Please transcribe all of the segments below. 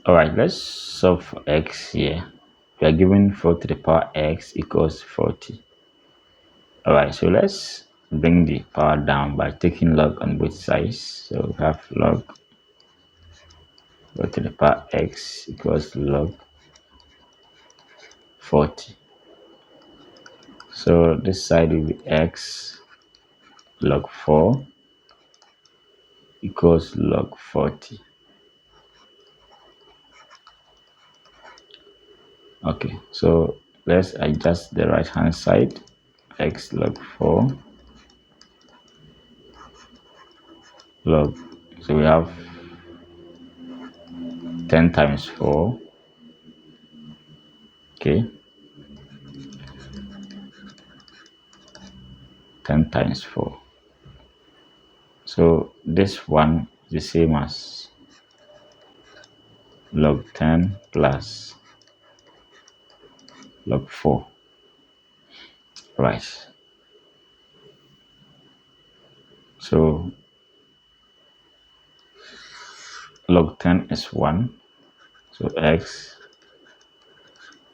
All right, let's solve for x here. We are given 4 to the power x equals 40. All right, so let's bring the power down by taking log on both sides. So we have log 4 to the power x equals log 40. So this side will be x log 4 equals log 40. Okay, so let's adjust the right hand side. X log 4 log, so we have 10 times 4. Okay, 10 times 4. So this one is the same as log 10 plus log 4. Right. So log 10 is 1. So x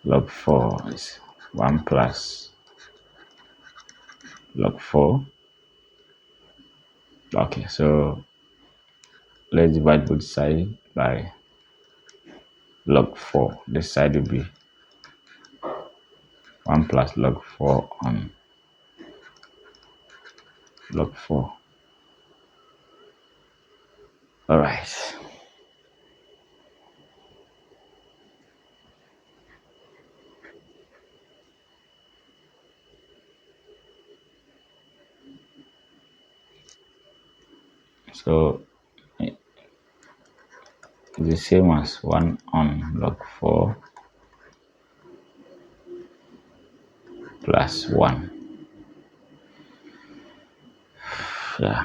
log 4 is 1 plus log 4. Okay, so let's divide both sides by log 4. This side will be 1 plus log 4 on log 4. All right. So it's the same as 1 on log 4 plus 1. Yeah.